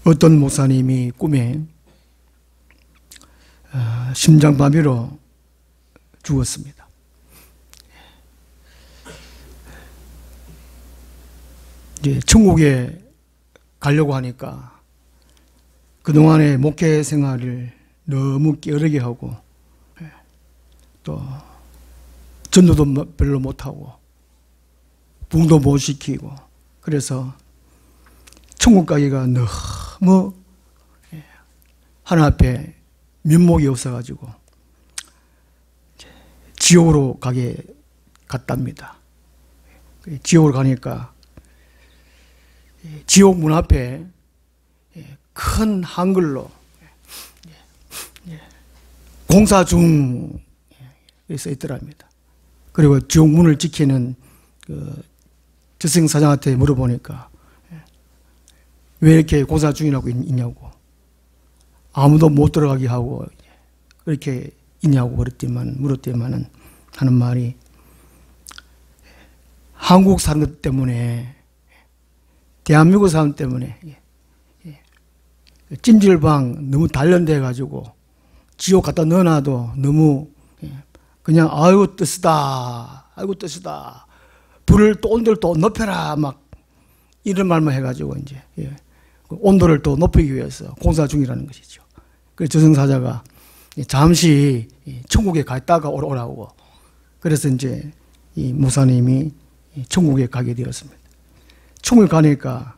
어떤 목사님이 꿈에 심장마비로 죽었습니다. 이제 천국에 가려고 하니까 그동안의 목회 생활을 너무 게으르게 하고 또 전도도 별로 못하고 부흥도 못 시키고 그래서 천국 가기가 너무 하나 앞에 면목이 없어가지고 지옥으로 갔답니다. 지옥으로 가니까 지옥 문 앞에 큰 한글로 공사 중 써 있더랍니다. 그리고 지옥 문을 지키는 그 저승사장한테 물어보니까 왜 이렇게 공사 중이라고 있냐고, 아무도 못 들어가게 하고 그렇게 있냐고 물었더니만은 하는 말이, 한국 사람들 때문에, 대한민국 사람 때문에 찜질방 너무 단련돼 가지고 지옥 갖다 넣어놔도 너무 그냥 아이고 뜻이다, 아이고 뜻이다, 불을 또 온도를 또 높여라, 막 이런 말만 해가지고 이제 온도를 또 높이기 위해서 공사 중이라는 것이죠. 그래서 저승사자가 잠시 천국에 갔다가 오라고, 그래서 이제 이 목사님이 천국에 가게 되었습니다. 천국에 가니까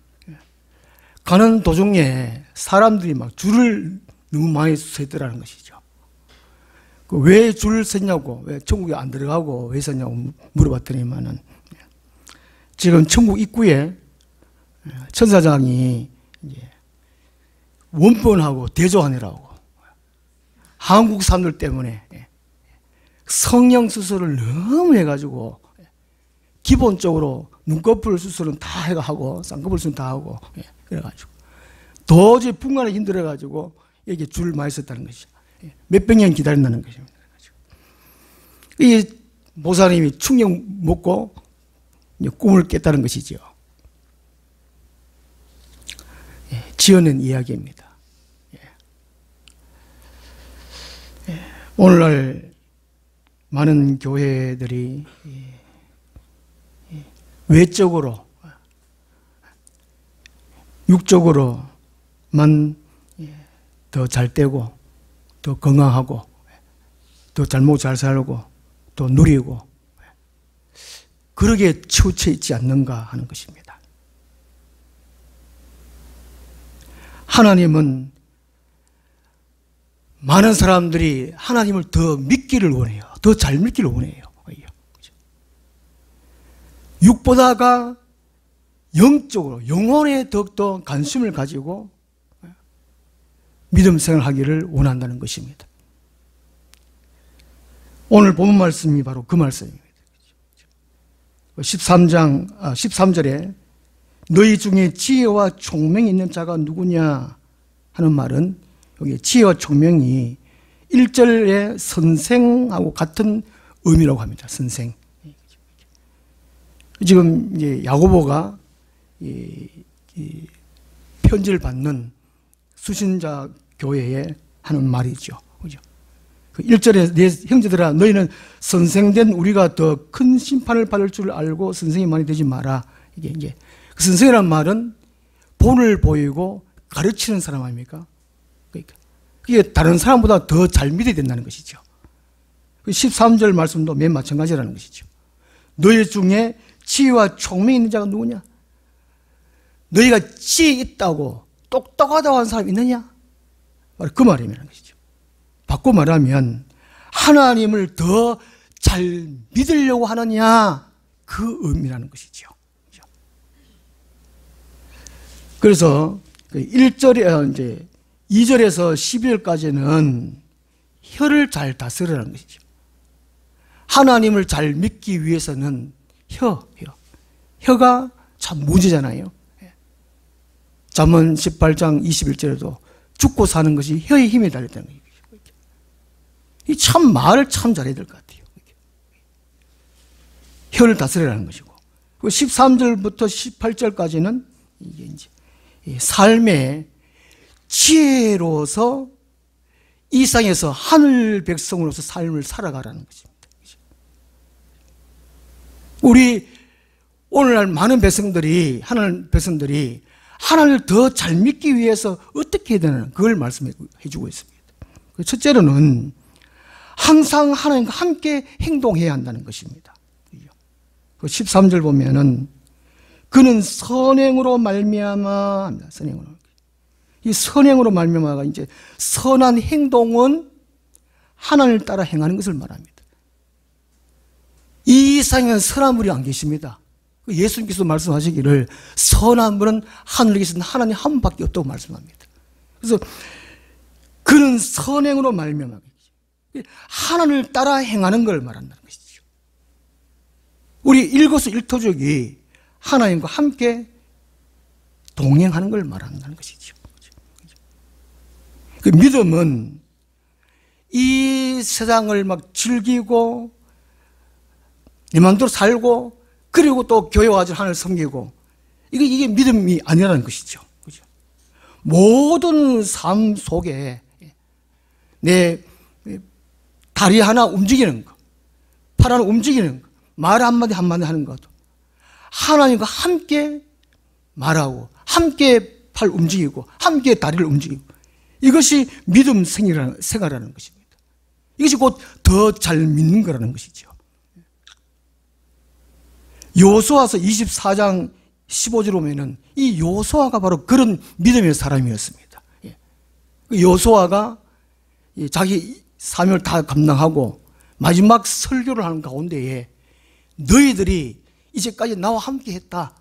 가는 도중에 사람들이 막 줄을 너무 많이 서 있더라는 것이죠. 왜 줄 섰냐고, 왜 천국에 안 들어가고 왜 섰냐고 물어봤더니만은, 지금 천국 입구에 천사장이 이제 원본하고 대조하느라고 한국 사람들 때문에 성형 수술을 너무 해가지고 기본적으로 눈꺼풀 수술은 다 하고 쌍꺼풀 수술은 다 하고 그래가지고 도저히 분간이 힘들어가지고 이렇게 줄 많이 썼다는 것이죠. 몇백 년 기다린다는 것입니다. 이 목사님이 충격 먹고 꿈을 깼다는 것이죠. 지어낸 이야기입니다. 오늘날 많은 교회들이 외적으로, 육적으로만 더 잘되고 더 건강하고 더 잘 먹고 잘 살고 또 누리고 그러게 치우쳐 있지 않는가 하는 것입니다. 하나님은 많은 사람들이 하나님을 더 믿기를 원해요. 더 잘 믿기를 원해요. 육보다가 영적으로, 영혼에 더욱더 관심을 가지고 믿음 생활하기를 원한다는 것입니다. 오늘 본문 말씀이 바로 그 말씀입니다. 13절에 너희 중에 지혜와 총명이 있는 자가 누구냐 하는 말은, 여기 지혜와 총명이 1절의 선생하고 같은 의미라고 합니다. 선생. 지금 이제 야고보가 이 편지를 받는 수신자 교회에 하는 말이죠. 그죠? 그 1절에 내 형제들아 너희는 선생된 우리가 더 큰 심판을 받을 줄 알고 선생이 많이 되지 마라. 이게 그 선생이란 말은 본을 보이고 가르치는 사람 아닙니까? 그러니까 그게 다른 사람보다 더 잘 믿어야 된다는 것이죠. 13절 말씀도 맨 마찬가지라는 것이죠. 너희 중에 지혜와 총명이 있는 자가 누구냐? 너희가 지혜 있다고 똑똑하다고 하는 사람이 있느냐? 바로 그 말이라는 것이죠. 바꿔 말하면 하나님을 더 잘 믿으려고 하느냐, 그 의미라는 것이죠. 그래서 1절에 이제 2절에서 12절까지는 혀를 잘 다스리라는 것이죠. 하나님을 잘 믿기 위해서는 혀가 참 문제잖아요. 잠언 18장 21절에도 죽고 사는 것이 혀의 힘에 달렸다는 거예요. 이 참 말을 참 잘해야 될 것 같아요. 혀를 다스리라는 것이고, 13절부터 18절까지는 이게 이제 삶의 지혜로서 이 땅에서 하늘 백성으로서 삶을 살아가라는 것입니다. 우리 오늘날 많은 백성들이, 하나님 백성들이 하나님을 더 잘 믿기 위해서 어떻게 해야 되나, 그걸 말씀해 주고 있습니다. 첫째로는 항상 하나님과 함께 행동해야 한다는 것입니다. 그 13절 보면은 그는 선행으로 말미암아 합니다. 선행으로. 이 선행으로 말미암아가 이제 선한 행동은 하나님을 따라 행하는 것을 말합니다. 이 세상에는 선한 분이 안 계십니다. 예수님께서 말씀하시기를 선한 분은 하늘에 계신 하나님 한 분밖에 없다고 말씀합니다. 그래서 그는 선행으로 말미암아 하나님을 따라 행하는 걸 말한다는 것이죠. 우리 일거수일투족이 하나님과 함께 동행하는 걸 말한다는 것이죠. 그 믿음은 이 세상을 막 즐기고 내 마음대로 살고 그리고 또 교회 와서 하나님을 섬기고 이게 믿음이 아니라는 것이죠. 그죠? 모든 삶 속에 내 다리 하나 움직이는 것, 팔 하나 움직이는 것, 말 한마디 한마디 하는 것도 하나님과 함께 말하고 함께 팔 움직이고 함께 다리를 움직이고 이것이 믿음 생활이라는 것입니다. 이것이 곧 더 잘 믿는 거라는 것이죠. 여호수아서 24장 15절 보면은 이 여호수아가 바로 그런 믿음의 사람이었습니다. 여호수아가 자기 사명을 다 감당하고 마지막 설교를 하는 가운데에 너희들이 이제까지 나와 함께 했다.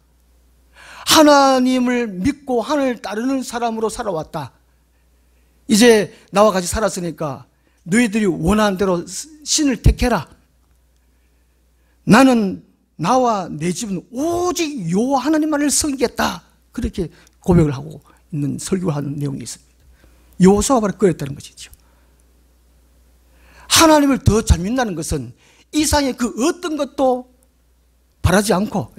하나님을 믿고 하나님을 따르는 사람으로 살아왔다. 이제 나와 같이 살았으니까 너희들이 원하는 대로 신을 택해라. 나는 나와 내 집은 오직 여호와 하나님만을 섬기겠다. 그렇게 고백을 하고 있는 설교를 하는 내용이 있습니다. 여호수아가 바로 그랬다는 것이죠. 하나님을 더 잘 믿는다는 것은 이 세상에 그 어떤 것도 바라지 않고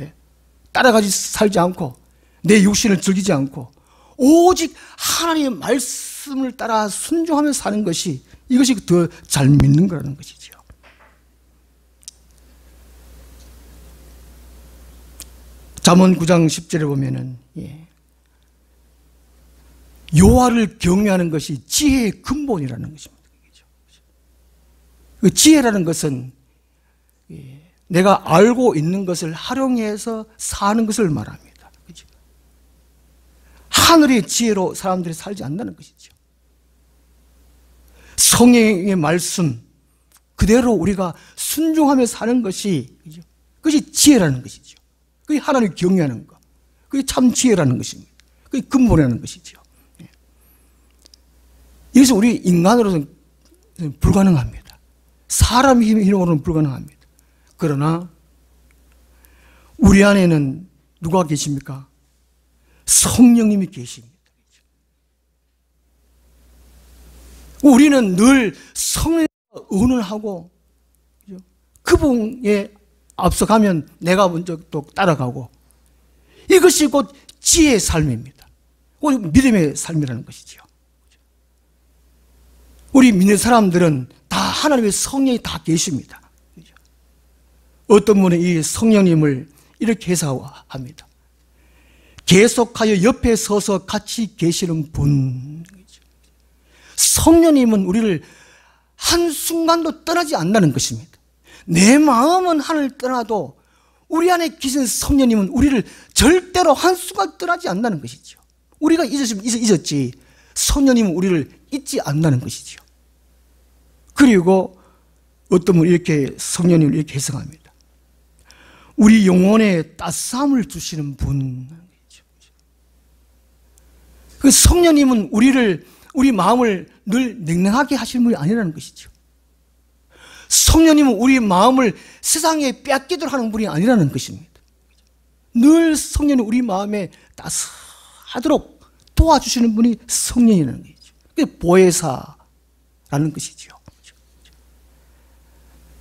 따라가지 살지 않고 내 육신을 즐기지 않고 오직 하나님의 말씀을 따라 순종하며 사는 것이 이것이 더 잘 믿는 거라는 것이죠. 잠언 9장 10절에 보면은 여호와를 경외하는 것이 지혜의 근본이라는 것입니다. 그 지혜라는 것은 내가 알고 있는 것을 활용해서 사는 것을 말합니다. 그렇죠? 하늘의 지혜로 사람들이 살지 않는다는 것이죠. 성령의 말씀 그대로 우리가 순종하며 사는 것이 그것이 지혜라는 것이죠. 그게 하나님을 경외하는 것, 그게 참 지혜라는 것입니다. 그게 근본이라는 것이죠. 이것이 우리 인간으로서는 불가능합니다. 사람 힘으로는 불가능합니다. 그러나 우리 안에는 누가 계십니까? 성령님이 계십니다. 우리는 늘 성령과 의논하고 그분에 앞서가면 내가 먼저 또 따라가고 이것이 곧 지혜의 삶입니다. 곧 믿음의 삶이라는 것이죠. 우리 믿는 사람들은 다 하나님의 성령이 다 계십니다. 어떤 분은 이 성령님을 이렇게 해석합니다. 계속하여 옆에 서서 같이 계시는 분. 성령님은 우리를 한순간도 떠나지 않는다는 것입니다. 내 마음은 하늘을 떠나도 우리 안에 계신 성령님은 우리를 절대로 한순간 떠나지 않는다는 것이죠. 우리가 잊었으면 잊었지 성령님은 우리를 잊지 않는다는 것이죠. 그리고 어떤 분은 이렇게 성령님을 이렇게 해석합니다. 우리 영혼에 따스함을 주시는 분. 그 성령님은 우리 마음을 늘 냉랭하게 하시는 분이 아니라는 것이죠. 성령님은 우리 마음을 세상에 뺏기도록 하는 분이 아니라는 것입니다. 늘 성령이 우리 마음에 따스하도록 도와주시는 분이 성령이라는 것이죠. 그게 보혜사라는 것이죠.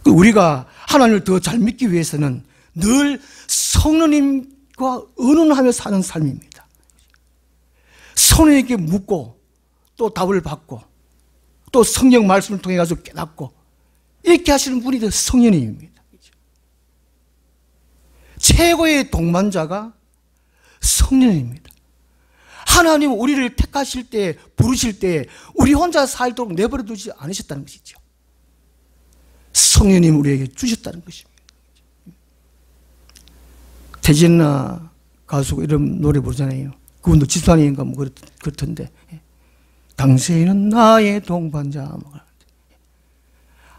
우리가 하나님을 더 잘 믿기 위해서는 늘 성령님과 의논하며 사는 삶입니다. 성령님께 묻고 또 답을 받고 또 성령 말씀을 통해 가지고 깨닫고 이렇게 하시는 분이 성령님입니다. 최고의 동반자가 성령입니다. 하나님 우리를 택하실 때, 부르실 때 우리 혼자 살도록 내버려 두지 않으셨다는 것이죠. 성령님 우리에게 주셨다는 것입니다. 태진아 가수가 이런 노래 부르잖아요. 그분도 지수환인가 뭐 그렇던데, 당신은 나의 동반자.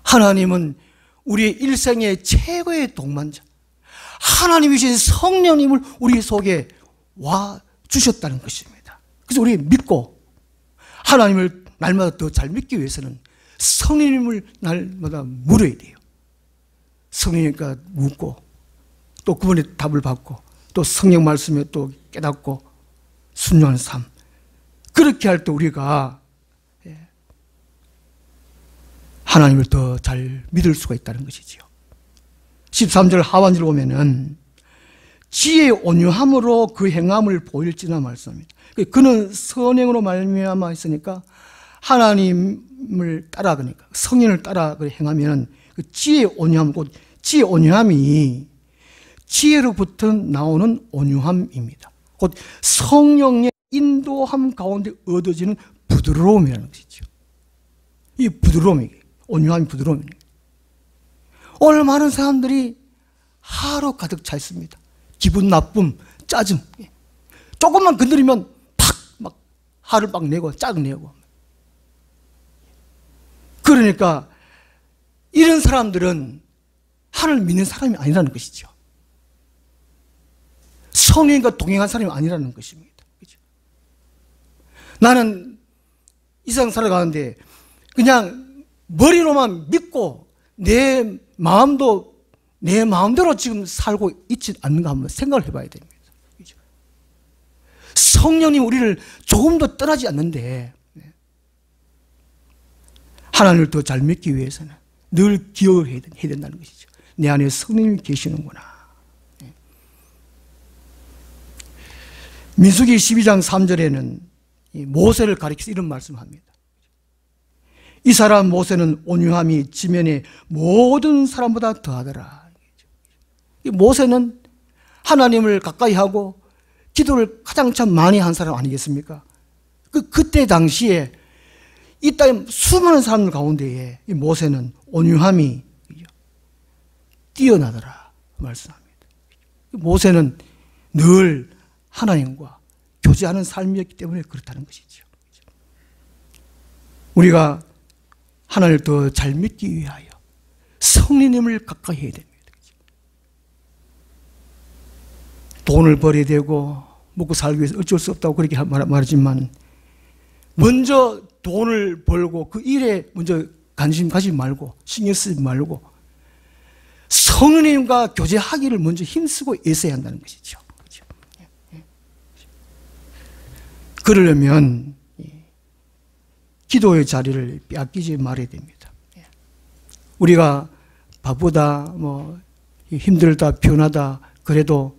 하나님은 우리의 일생의 최고의 동반자, 하나님이신 성령님을 우리 속에 와 주셨다는 것입니다. 그래서 우리 믿고 하나님을 날마다 더 잘 믿기 위해서는 성령님을 날마다 물어야 돼요. 성령님과 묻고 또 그분의 답을 받고 또 성령 말씀에 또 깨닫고 순종하는 삶. 그렇게 할 때 우리가 하나님을 더 잘 믿을 수가 있다는 것이지요. 13절 하반절 보면은 지혜의 온유함으로 그 행함을 보일지나 말씀합니다. 그는 선행으로 말미암아 있으니까 하나님을 따라, 그러니까 성령을 따라 행하면 그 지혜의 온유함, 곧 지혜의 온유함이 지혜로부터 나오는 온유함입니다. 곧 성령의 인도함 가운데 얻어지는 부드러움이라는 것이죠. 이 부드러움이, 온유함이 부드러움입니다. 오늘 많은 사람들이 하루 가득 차 있습니다. 기분 나쁨, 짜증. 조금만 건드리면 팍 막 화를 막 내고 짜증 내고. 그러니까 이런 사람들은 하나님을 믿는 사람이 아니라는 것이죠. 성령과 동행한 사람이 아니라는 것입니다. 그렇죠? 나는 이 세상 살아가는데 그냥 머리로만 믿고 내 마음도 내 마음대로 지금 살고 있지 않는가 한번 생각을 해봐야 됩니다. 그렇죠? 성령님 우리를 조금도 떠나지 않는데 하나님을 더 잘 믿기 위해서는 늘 기억을 해야 된다는 것이죠. 내 안에 성령님이 계시는구나. 민수기 12장 3절에는 모세를 가리켜서 이런 말씀을 합니다. 이 사람 모세는 온유함이 지면의 모든 사람보다 더하더라. 이 모세는 하나님을 가까이 하고 기도를 가장 참 많이 한 사람 아니겠습니까? 그때 당시에 이 땅에 수많은 사람들 가운데에 이 모세는 온유함이 뛰어나더라 말씀합니다. 모세는 늘 하나님과 교제하는 삶이었기 때문에 그렇다는 것이죠. 우리가 하나님을 더 잘 믿기 위하여 성령님을 가까이 해야 됩니다. 돈을 벌어야 되고 먹고 살기 위해서 어쩔 수 없다고 그렇게 말하지만 먼저 돈을 벌고 그 일에 먼저 관심 가지지 말고 신경 쓰지 말고 성령님과 교제하기를 먼저 힘쓰고 애써야 한다는 것이죠. 그렇죠? 그러려면 기도의 자리를 빼앗기지 말아야 됩니다. 우리가 바쁘다, 뭐 힘들다, 피곤하다 그래도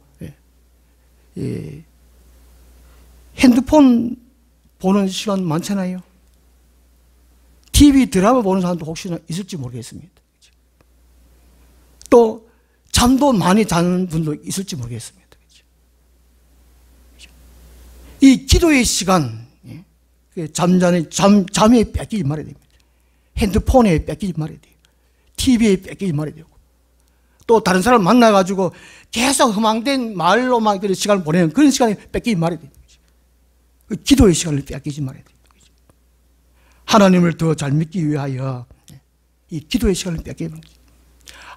핸드폰 보는 시간 많잖아요. TV 드라마 보는 사람도 혹시나 있을지 모르겠습니다. 또 잠도 많이 자는 분도 있을지 모르겠습니다. 이 기도의 시간, 잠에 뺏기지 말아야 됩니다. 핸드폰에 뺏기지 말아야 돼요. TV에 뺏기지 말아야 되고 또 다른 사람 만나가지고 계속 허망된 말로만 시간을 보내는 그런 시간에 뺏기지 말아야 됩니다. 기도의 시간을 뺏기지 말아야 됩니다. 하나님을 더 잘 믿기 위하여 이 기도의 시간을 뺏기지 말아야 됩니다.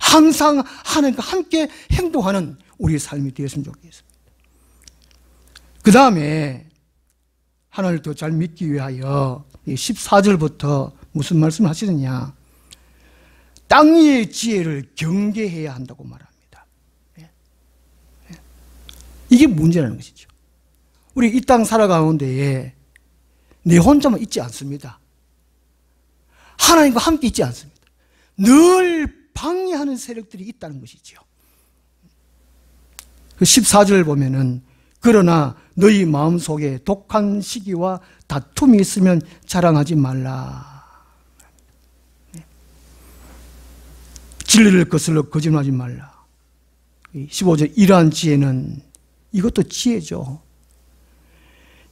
항상 하나님과 함께 행동하는 우리의 삶이 되었으면 좋겠습니다. 그 다음에 하나님을 더 잘 믿기 위하여 14절부터 무슨 말씀을 하시느냐, 땅 위의 지혜를 경계해야 한다고 말합니다. 이게 문제라는 것이죠. 우리 이 땅 살아가는데 내 혼자만 있지 않습니다. 하나님과 함께 있지 않습니다. 늘 방해하는 세력들이 있다는 것이죠. 그 14절 보면은 그러나 너희 마음속에 독한 시기와 다툼이 있으면 자랑하지 말라. 진리를 거슬러 거짓말하지 말라. 15절 이러한 지혜는 이것도 지혜죠.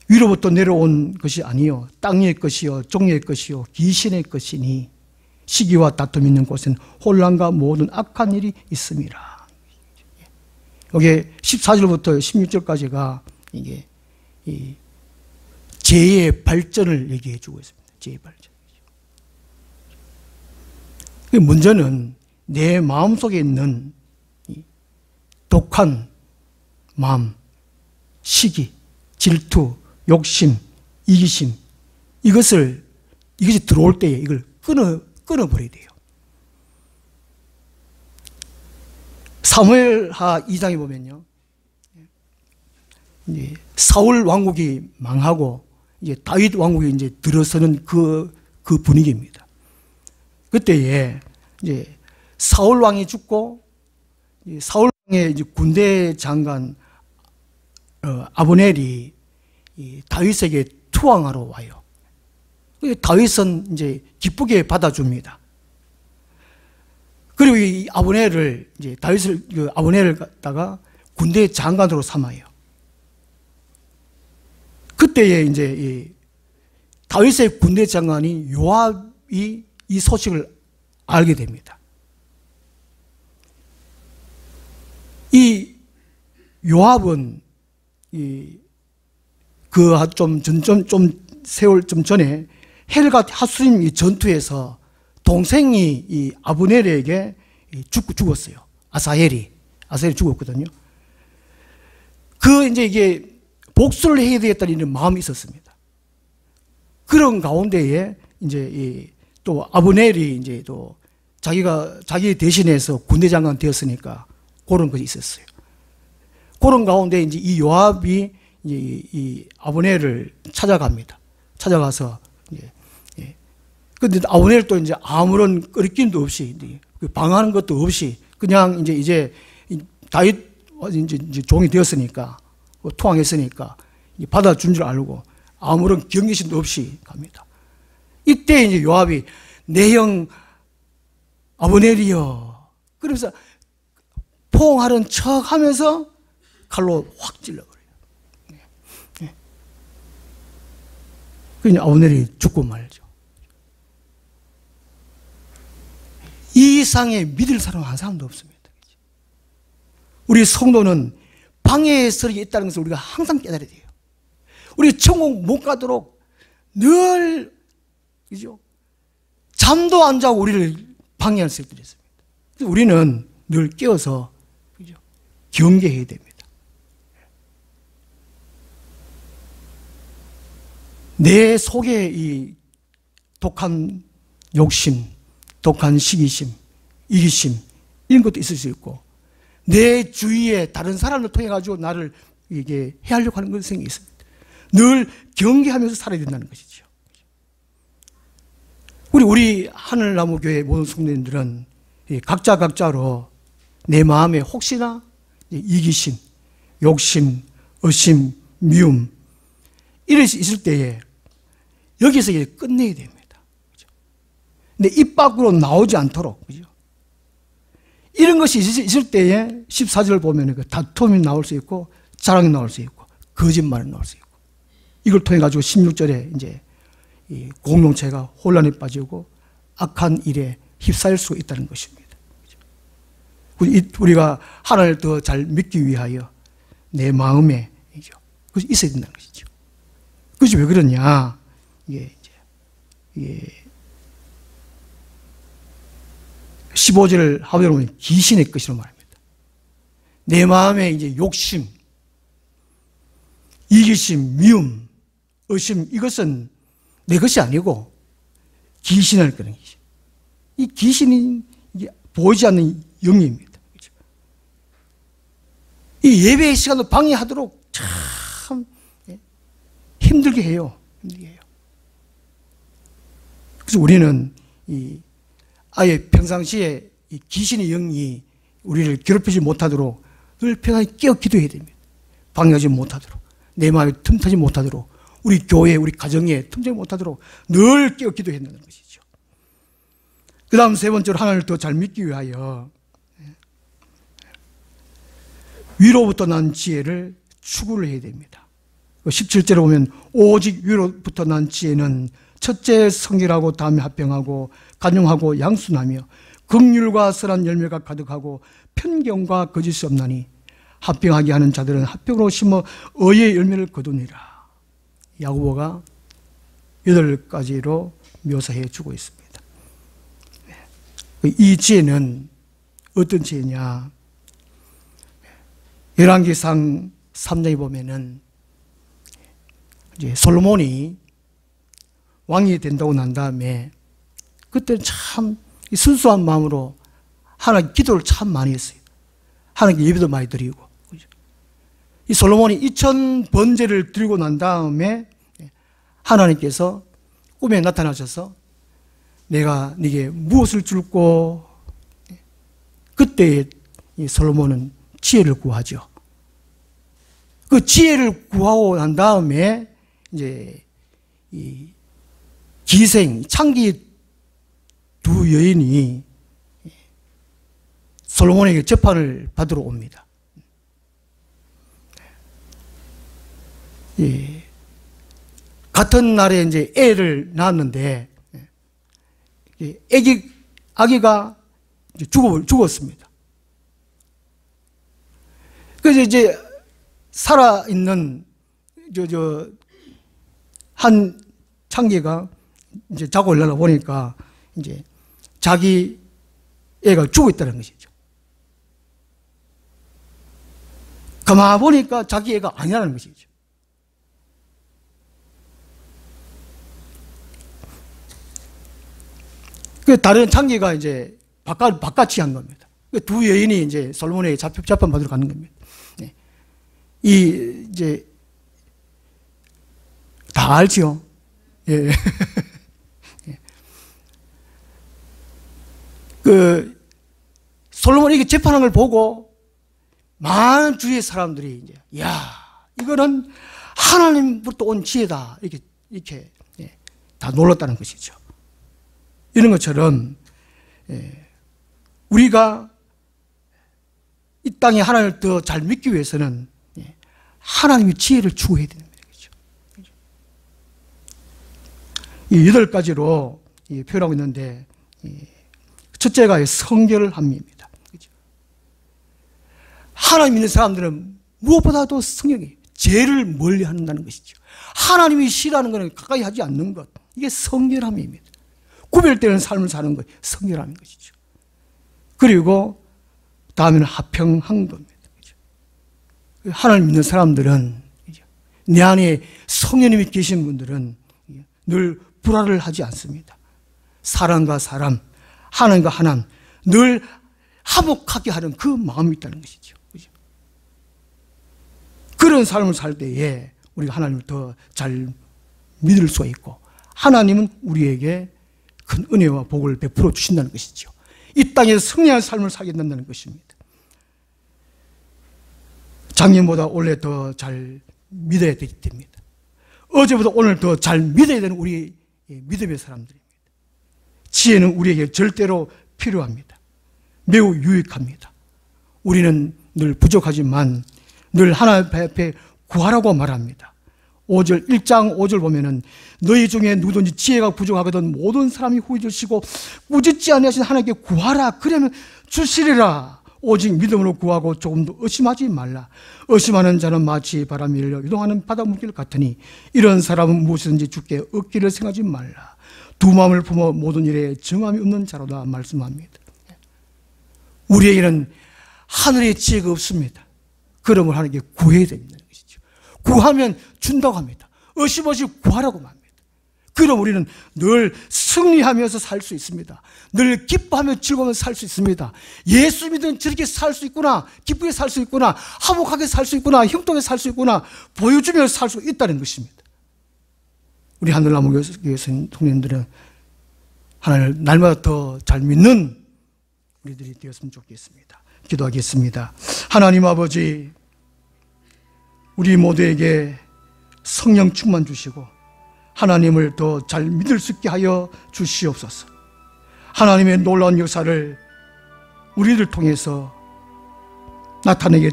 위로부터 내려온 것이 아니요 땅의 것이요 종의 것이요 귀신의 것이니 시기와 다툼이 있는 곳엔 혼란과 모든 악한 일이 있습니다. 여기 14절부터 16절까지가 이게 이 죄의 발전을 얘기해 주고 있습니다. 죄의 발전. 문제는 내 마음속에 있는 독한 마음, 시기, 질투, 욕심, 이기심, 이것이 들어올 때에 이걸 끊어버려야 돼요. 사무엘하 2장에 보면요, 이제 사울 왕국이 망하고 이제 다윗 왕국이 이제 들어서는 그 분위기입니다. 그때에 이제 사울 왕이 죽고 사울 왕의 이제 군대 장관 아브넬이 다윗에게 투항하러 와요. 다윗은 이제 기쁘게 받아줍니다. 그리고 이 아브넬을 이제 아브넬을 갖다가 군대 장관으로 삼아요. 그때에 이제 이 다윗의 군대 장관이 요압이 이 소식을 알게 됩니다. 이 요압은 세월 좀 전에 헬과 하수림 이 전투에서 동생이 이 아브넬에게 죽었어요. 아사헬이 죽었거든요. 이제 이게 복수를 해야 되겠다는 이런 마음이 있었습니다. 그런 가운데에 이제 또 아브넬이 이제 또 자기 대신해서 군대 장관 되었으니까 그런 것이 있었어요. 그런 가운데 이제 이 요압이 이제 이 아브넬을 찾아갑니다. 찾아가서 근데 아브넬도 이제 아무런 꺼리낌도 없이 방하는 것도 없이 그냥 이제 다윗 이제 종이 되었으니까 투항했으니까 받아준 줄 알고 아무런 경계심도 없이 갑니다. 이때 이제 요압이 내 형 아브넬이여. 그러면서 포옹하는 척 하면서 칼로 확 찔러버려요. 그러니 아브넬이 죽고 말죠. 이 이상의 믿을 사람 한 사람도 없습니다. 우리 성도는 방해의 설이 있다는 것을 우리가 항상 깨달아야 돼요. 우리 천국 못 가도록 늘 그죠? 잠도 안 자고 우리를 방해할 설들이 있습니다. 우리는 늘 깨어서 그죠? 경계해야 됩니다. 내 속에 이 독한 욕심, 독한 시기심, 이기심 이런 것도 있을 수 있고 내 주위에 다른 사람을 통해 가지고 나를 이게 해하려고 하는 것이 있습니다. 늘 경계하면서 살아야 된다는 것이죠. 우리 하늘나무교회 모든 성도님들은 각자로 내 마음에 혹시나 이기심, 욕심, 의심, 미움 이럴 수 있을 때에 여기서 끝내야 됩니다. 근데 입 밖으로 나오지 않도록 그죠? 이런 것이 있을 때에 14절 보면 다툼이 나올 수 있고 자랑이 나올 수 있고 거짓말이 나올 수 있고 이걸 통해 가지고 16절에 이제 이 공동체가 혼란에 빠지고 악한 일에 휩싸일 수 있다는 것입니다. 우리가 하나님을 더 잘 믿기 위하여 내 마음에 그것이 있어야 된다는 것이죠. 그것이 왜 그러냐? 이게 15절을 하반절에 보면 귀신의 것이라고 말합니다. 내 마음에 이제 욕심, 이기심, 미움, 의심 이것은 내 것이 아니고 귀신을 끄는 것이. 이 귀신이 보이지 않는 영입니다. 이 예배의 시간을 방해하도록 참 힘들게 해요. 그래서 우리는 아예 평상시에 이 귀신의 영이 우리를 괴롭히지 못하도록 늘 편하게 깨어 기도해야 됩니다. 방해하지 못하도록. 내 마음에 틈타지 못하도록, 우리 교회, 우리 가정에 틈타지 못하도록 늘 깨어 기도했다는 것이죠. 그 다음 세 번째로 하나님을 더 잘 믿기 위하여 위로부터 난 지혜를 추구를 해야 됩니다. 17절에 보면 오직 위로부터 난 지혜는 첫째 성결하고 다음에 합병하고 간용하고 양순하며 긍휼과 선한 열매가 가득하고 편견과 거짓이 없나니 합병하게 하는 자들은 합병으로 심어 의의 열매를 거두니라. 야고보가 8가지로 묘사해 주고 있습니다. 이 지혜는 어떤 지혜냐? 열왕기상 3장에 보면은 이제 솔로몬이 왕이 된다고 난 다음에 그때는 참 순수한 마음으로 하나님 기도를 참 많이 했어요. 하나님께 예배도 많이 드리고. 이 솔로몬이 2000번제를 드리고 난 다음에 하나님께서 꿈에 나타나셔서 내가 네게 무엇을 줄고, 그때 이 솔로몬은 지혜를 구하죠. 그 지혜를 구하고 난 다음에 이제 이 기생 창기 두 여인이 솔로몬에게 재판을 받으러 옵니다. 예. 같은 날에 이제 애를 낳았는데 아기가 이제 죽었습니다. 그래서 이제 살아있는 한 창기가 이제 자고 일어나 보니까 이제 자기 애가 죽어 있다는 것이죠. 가만 보니까 자기 애가 아니라는 것이죠. 그 다른 창기가 이제 바깥이 한 겁니다. 그 두 여인이 이제 솔로몬에게 재판 받으러 가는 겁니다. 네. 이제 다 알지요. 예. 그 솔로몬이 이게 재판한 걸 보고 많은 주위의 사람들이 이제 야, 이거는 하나님부터 온 지혜다, 이렇게 예, 다 놀랐다는 것이죠. 이런 것처럼 우리가 이 땅에 하나님을 더 잘 믿기 위해서는 하나님의 지혜를 추구해야 되는 거죠. 이 8가지로 표현하고 있는데, 첫째가 성결을 함입니다. 하나님 믿는 사람들은 무엇보다도 성령이 죄를 멀리 한다는 것이죠. 하나님이 싫어하는 것은 가까이 하지 않는 것, 이게 성결함입니다. 구별되는 삶을 사는 것, 성결함인 것이죠. 그리고 다음에는 합평한 겁니다. 하나님 믿는 사람들은, 내 안에 성령님이 계신 분들은 늘 불화를 하지 않습니다. 사람과 사람, 하나님과 하나님, 늘 화목하게 하는 그 마음이 있다는 것이죠. 그런 삶을 살 때에 우리가 하나님을 더 잘 믿을 수가 있고, 하나님은 우리에게 큰 은혜와 복을 베풀어 주신다는 것이죠. 이 땅에서 승리한 삶을 살게 된다는 것입니다. 작년보다 올해 더 잘 믿어야 됩니다. 어제보다 오늘 더 잘 믿어야 되는 우리 믿음의 사람들입니다. 지혜는 우리에게 절대로 필요합니다. 매우 유익합니다. 우리는 늘 부족하지만 늘 하나님 앞에 구하라고 말합니다. 1장 5절 보면은 너희 중에 누구든지 지혜가 부족하거든 모든 사람이 후회주시고 꾸짖지 아니하신 하나님께 구하라. 그러면 주시리라. 오직 믿음으로 구하고 조금도 의심하지 말라. 의심하는 자는 마치 바람이 일려 유동하는 바닷물길 같으니 이런 사람은 무엇이든지 주께 얻기를 생각하지 말라. 두 마음을 품어 모든 일에 정함이 없는 자로다 말씀합니다. 우리에게는 하늘의 지혜가 없습니다. 그러면 하나님께 구해야 됩니다. 구하면 준다고 합니다. 의심 없이 구하라고 합니다. 그럼 우리는 늘 승리하면서 살 수 있습니다. 늘 기뻐하며 즐거우면서 살 수 있습니다. 예수 믿으면 저렇게 살 수 있구나, 기쁘게 살 수 있구나, 화목하게 살 수 있구나, 형통하게 살 수 있구나 보여주면서 살 수 있다는 것입니다. 우리 하늘나무 교회 성도님들은 하나님을 날마다 더 잘 믿는 우리들이 되었으면 좋겠습니다. 기도하겠습니다. 하나님 아버지, 우리 모두에게 성령 충만 주시고 하나님을 더 잘 믿을 수 있게 하여 주시옵소서. 하나님의 놀라운 역사를 우리를 통해서 나타내게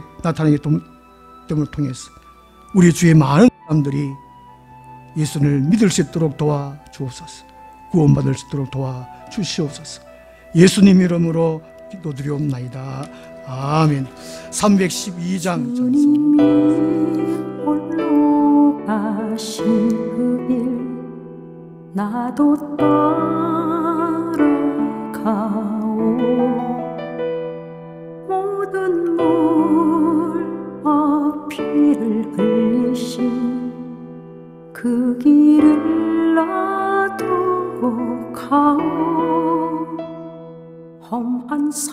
됨을 통해서 우리 주의 많은 사람들이 예수를 믿을 수 있도록 도와주옵소서. 구원받을 수 있도록 도와주시옵소서. 예수님 이름으로 기도드리옵나이다. 아멘. 312장 전송. 홀로 가신 그 길 나도 따라가오. 모든 물과 피를 흘리신 그 길을 나도 가오. 험한 산